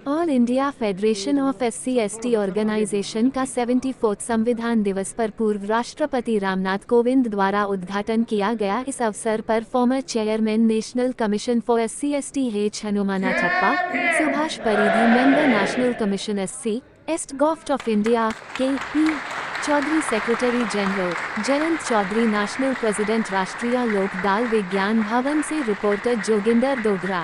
All India federation of SC/ST organisation का 74वां संविधान दिवस पर पूर्व राष्ट्रपति रामनाथ कोविंद द्वारा उद्घाटन किया गया। इस अवसर पर former chairman national commission for SC/ST H Hanumanthappa, Subhash Paridhi, member national commission SC/ST government of India KP Chaudhary, secretary general Jayant Chaudhary, national president Rashtriya Lok दल विज्ञान भवन से रिपोर्टर जोगिंदर डोगरा।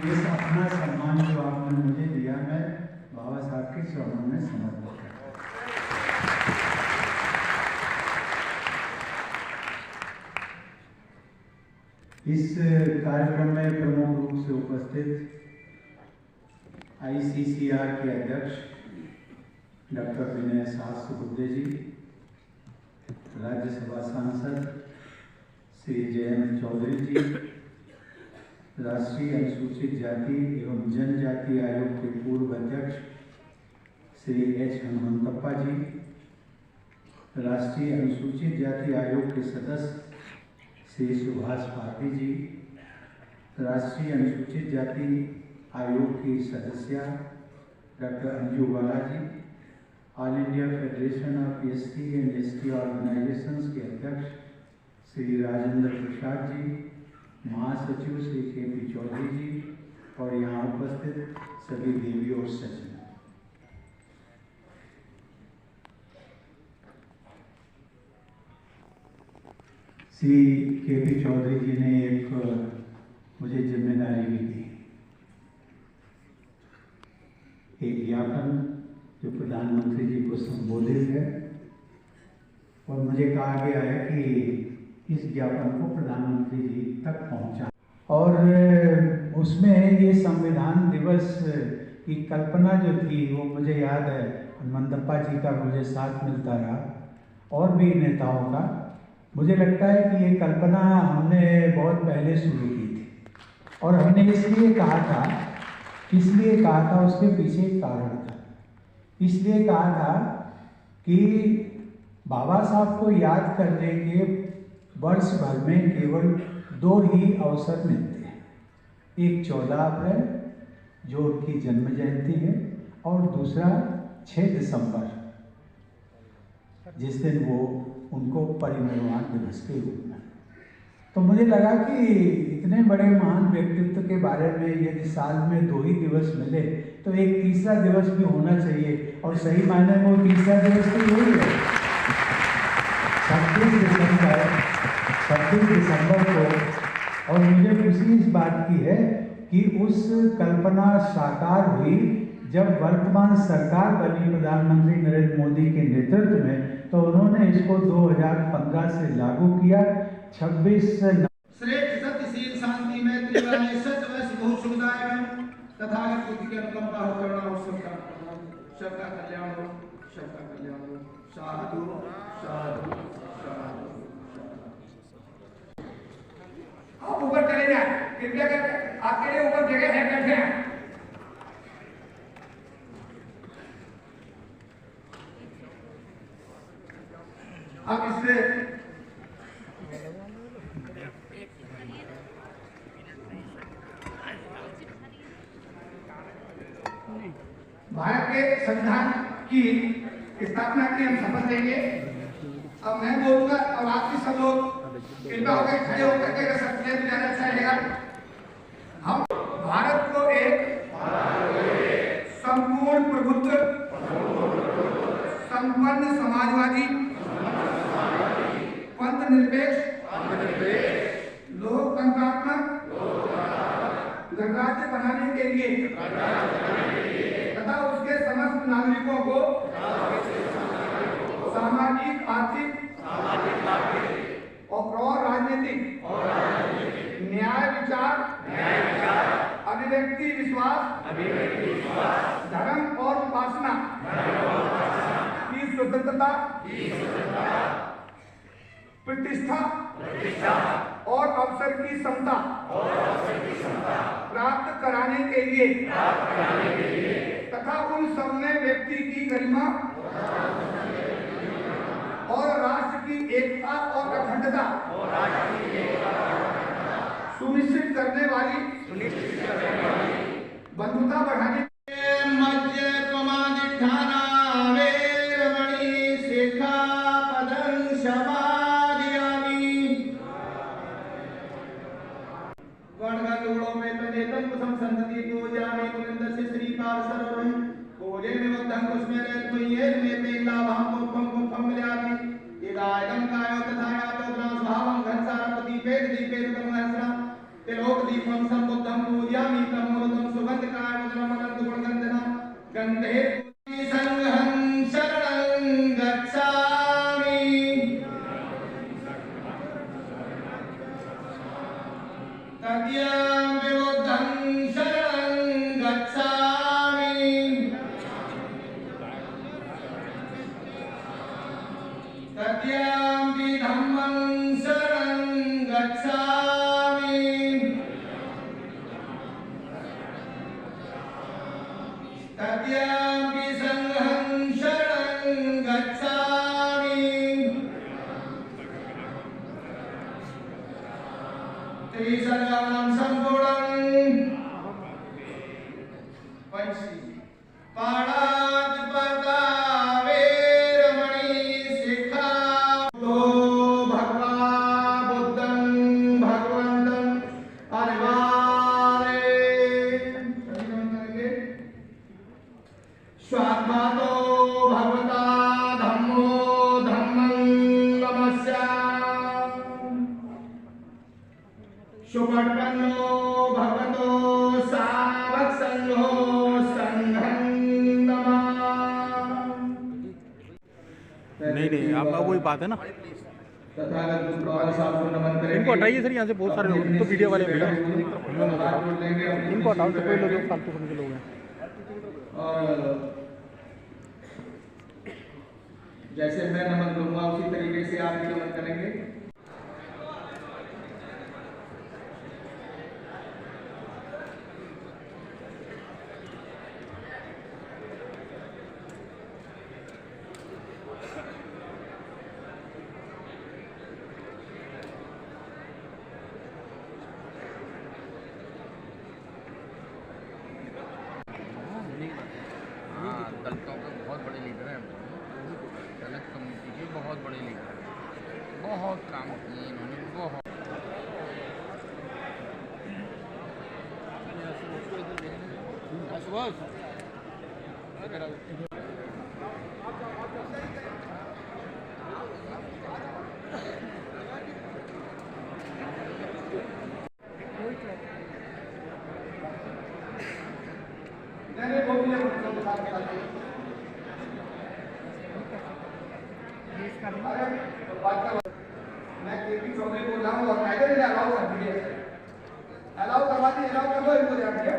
ये अपना सम्मान जो आपने मुझे दिया, मैं बाबा साहब के चरणों में समर्पित करता हूं। इस कार्यक्रम में प्रमुख रूप से उपस्थित ICCR के अध्यक्ष डॉक्टर विनय सहस्त्रबुद्धे जी, राज्यसभा सांसद श्री जयंत चौधरी जी, राष्ट्रीय अनुसूचित जाति एवं जनजाति आयोग के पूर्व अध्यक्ष श्री H हनुमानाथप्पा जी, राष्ट्रीय अनुसूचित जाति आयोग के सदस्य श्री सुभाष पारधी जी, राष्ट्रीय अनुसूचित जाति आयोग की सदस्य doctor Anju Bala ji, all India federation of SC and ST organisations के अध्यक्ष श्री राजेंद्र प्रसाद जी, महासचिव श्री KP चौधरी जी और यहाँ उपस्थित सभी देवी और सचिव। श्री KP चौधरी जी ने एक मुझे जिम्मेदारी भी दी, एक ज्ञापन जो प्रधानमंत्री जी को संबोधित है, और मुझे कहा गया है कि इस ज्ञापन को प्रधानमंत्री जी तक पहुंचा, और उसमें ये संविधान दिवस की कल्पना जो थी वो मुझे याद है हनुमानाथप्पा जी का मुझे साथ मिलता रहा और भी नेताओं का। मुझे लगता है कि ये कल्पना हमने बहुत पहले शुरू की थी, और हमने इसलिए कहा था उसके पीछे एक कारण था। इसलिए कहा था कि बाबा साहब को याद करने के वर्ष भर में केवल 2 ही अवसर मिलते हैं, एक 14 अप्रैल जो उनकी जन्म जयंती है, और दूसरा 6 दिसंबर जिस दिन वो उनको परिनिर्वाण दिवस के रूप में। तो मुझे लगा कि इतने बड़े महान व्यक्तित्व के बारे में यदि साल में 2 ही दिवस मिले तो एक तीसरा दिवस भी होना चाहिए, और सही मायने में वो तीसरा दिवस तो यही है 26 दिसंबर को। और मुझे खुशी इस बात की है कि उस कल्पना साकार हुई जब वर्तमान सरकार बनी प्रधानमंत्री नरेंद्र मोदी के नेतृत्व में, तो उन्होंने इसको 2015 से लागू किया। 26 श्रेष्ठ सत्यशील शांति में त्रिवाणी सत्यवश बहुत सुखदायक तथा बुद्धि की अनुकंपा हो, करुणा हो, सबका कल्याण हो, सबका कल्याण हो। साधु साधु साधु। आप ऊपर चले जाए, कृपया करके आपके लिए ऊपर जगह है, बैठे हैं। अब इससे भारत के संविधान की स्थापना की हम शपथ लेंगे। अब मैं बोलूंगा, अब आप सब लोग कृपया होकर खड़े होकर के अगर सबसे ज्यादा अच्छा रहेगा। हम भारत को एक संपूर्ण प्रभुत्व, संपन्न समाजवादी, पंथ निरपेक्ष, लोकतंत्रात्मक गणराज्य बनाने के लिए तथा उसके समस्त नागरिकों को सामाजिक, आर्थिक और राजनीतिक न्याय विचार, अभिव्यक्ति विश्वास, धर्म और उपासना की स्वतंत्रता, प्रतिष्ठा और अवसर की क्षमता प्राप्त कराने के लिए तथा उन सब में व्यक्ति की गरिमा और राष्ट्र की एकता और अखंडता सुनिश्चित करने वाली बंधुता बढ़ाने मध्य प्रमादिठाना वेरमणि शिखापदं समादयामि वर्णगुणों में तदेतं कुसुम संतति पूजामि कुलिन्दस्य श्रीपाद सर्वं पूजे निबद्धं कुस्मेरे त्वयेर में तेलाभं पुष्पं पुष्पं मिलामि इदायं कायो तथा यातो ग्रासभावं घनसारपति पेट दीपेत कर्महस्रा तिलोक दीपं संबुद्धं पूजयामि तमोरुतं सुगंधकाय मदनमनंत गुणगंधना गंधे संघं शरणं गच्छामि तद्यं विबुद्धं शरणं गच्छामि तद्यं धम्मं शरणं गच्छामि तद्यं संघं शरणं गच्छामि त्रिसर्गाणां संपूर्णं पंचि पाणातिपाता वेरमणि शिखा तो भगवा बुद्धं भगवन्तं अनिवार्य स्वात्मातो भगवता धम्मो धम्मं नमस्यामि सुपठन्नो भगवतो सावक संघो संघं नमामि। नहीं आप वही बात है ना, तथागत गुरुद्वारा साहब को नमन करेंगे। इनको हटाइए सर, यहाँ से बहुत सारे लोग तो वीडियो वाले भैया इनको हटाओ, तो कोई लोग फालतू करने के लोग हैं। और जैसे मैं नमन करूंगा उसी तरीके से आप भी नमन करेंगे। दलितों के बहुत बड़े लीडर हैं, दलित कम्युनिटी के बहुत बड़े लीडर हैं, बहुत काम किए इन्होंने, बहुत। मैं केपी चौधरी बोल रहा हूँ और कायदे ने अलाउ कर दिए, अलाउ करवा दिए, अलाउ कर दो इनको जाके।